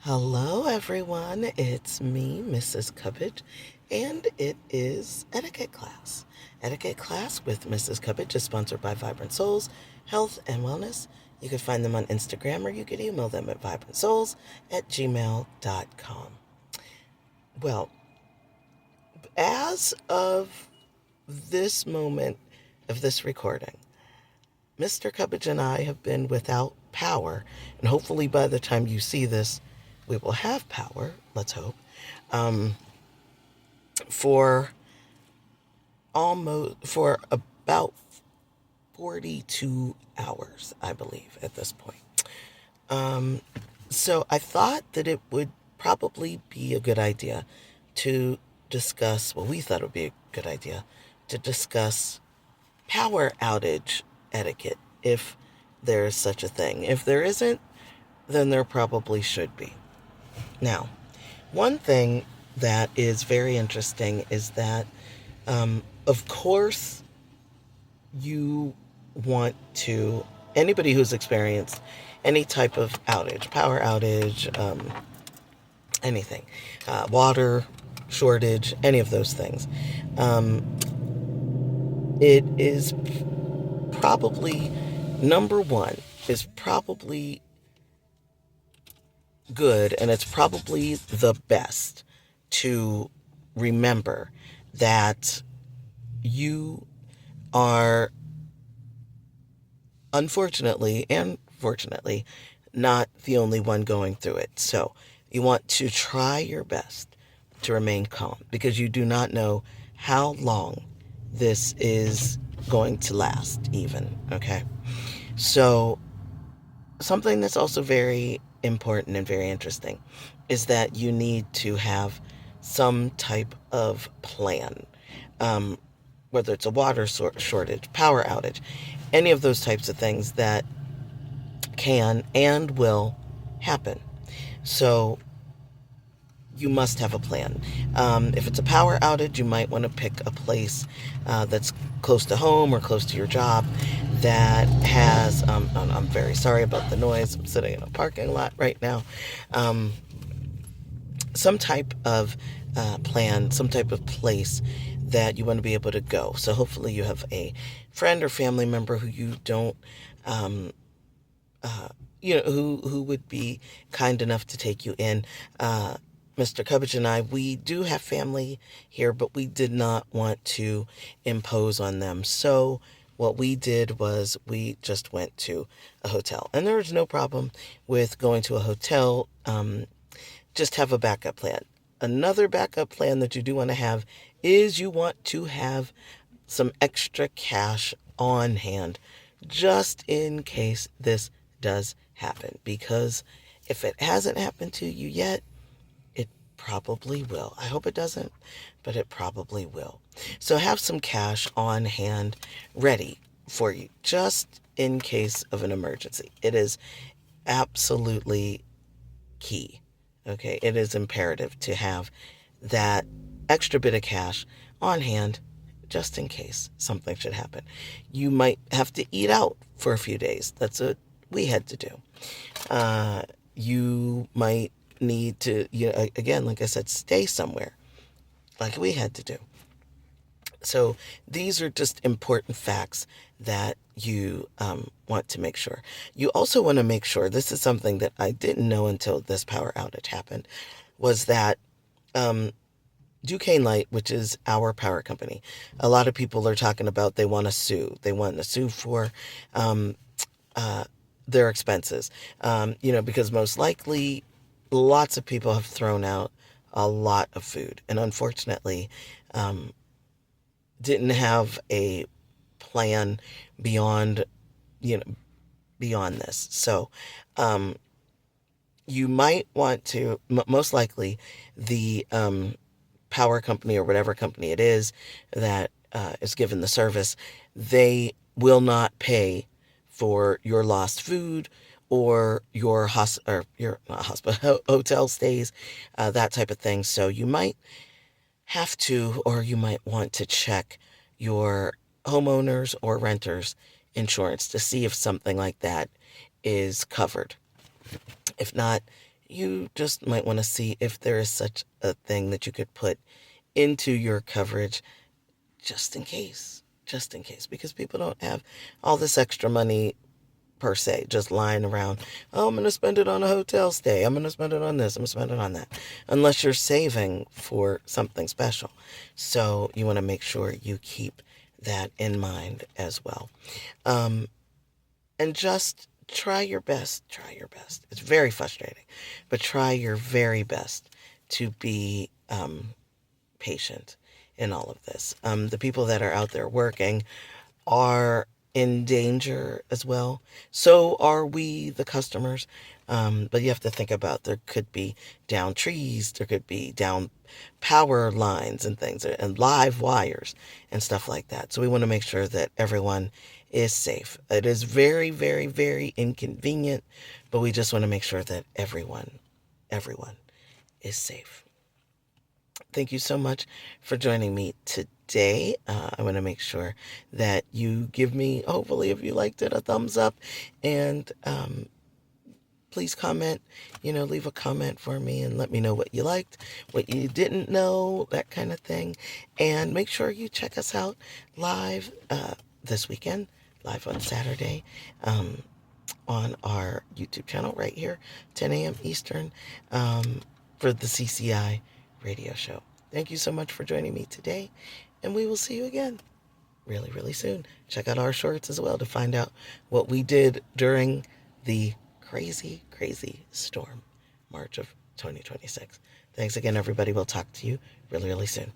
Hello, everyone. It's me, Mrs. Cubbage, and it is Etiquette class. Etiquette class with Mrs. Cubbage is sponsored by Vibrant Souls Health and Wellness. You can find them on Instagram or you can email them at vibrantsouls@gmail.com. Well, as of this moment of this recording, Mr. Cubbage and I have been without power, and hopefully by the time you see this, we will have power, let's hope, um, for for about 42 hours, I believe, at this point. Um, so I thought that it would probably be a good idea to discuss, well, we thought it would be a good idea to discuss power outage etiquette, if there is such a thing. If there isn't, then there probably should be. Now, one thing that is very interesting is that, of course, you want to, anybody who's experienced any type of outage, power outage, anything, water shortage, any of those things, it is probably, number one, is probably good, and it's probably the best to remember that you are, unfortunately and fortunately, not the only one going through it. So you want to try your best to remain calm, because you do not know how long this is going to last, even. Okay. So something that's also very important and very interesting is that you need to have some type of plan, um, whether it's a water shortage, power outage, any of those types of things that can and will happen. So you must have a plan. If it's a power outage, you might want to pick a place that's close to home or close to your job that has, I'm very sorry about the noise. I'm sitting in a parking lot right now. Um, some type of plan, some type of place that you want to be able to go. So hopefully you have a friend or family member who you don't, um, uh, who would be kind enough to take you in. Mr. Cubbage and I, we do have family here, but we did not want to impose on them. So what we did was we just went to a hotel. And there was no problem with going to a hotel. Just have a backup plan. Another backup plan that you do want to have is you want to have some extra cash on hand just in case this does happen. Because if it hasn't happened to you yet, it probably will. I hope it doesn't, but it probably will. So have some cash on hand ready for you just in case of an emergency. It is absolutely key. Okay, it is imperative to have that extra bit of cash on hand just in case something should happen. You might have to eat out for a few days. That's what we had to do. You might need to, again, like I said, stay somewhere like we had to do. So these are just important facts that you want to make sure. You also want to make sure, this is something that I didn't know until this power outage happened, was that Duquesne Light, which is our power company, a lot of people are talking about they want to sue. They want to sue for their expenses, because most likely lots of people have thrown out a lot of food. And unfortunately, didn't have a plan beyond, you know, beyond this. So, you might want to, most likely, the power company or whatever company it is that is given the service, they will not pay for your lost food or your your not hospital hotel stays, that type of thing. So you might have to, or you might want to check your homeowners or renters insurance to see if something like that is covered. If not, you just might want to see if there is such a thing that you could put into your coverage just in case, because people don't have all this extra money per se, just lying around. Oh, I'm going to spend it on a hotel stay. I'm going to spend it on this. I'm going to spend it on that. Unless you're saving for something special. So you want to make sure you keep that in mind as well. And just try your best. Try your best. It's very frustrating, but try your very best to be patient in all of this. The people that are out there working are in danger as well. So are we, the customers. But you have to think about, there could be down trees, there could be down power lines and things, and live wires and stuff like that. So we want to make sure that everyone is safe. It is very, very, very inconvenient, but we just want to make sure that everyone is safe. Thank you so much for joining me today. I want to make sure that you give me, hopefully, if you liked it, a thumbs up. And please comment, leave a comment for me and let me know what you liked, what you didn't know, that kind of thing. And make sure you check us out live this weekend, live on Saturday, on our YouTube channel right here, 10 a.m. Eastern, for the CCI radio show. Thank you so much for joining me today, and we will see you again really, really soon. Check out our shorts as well to find out what we did during the crazy, crazy storm, March of 2026. Thanks again, everybody. We'll talk to you really, really soon.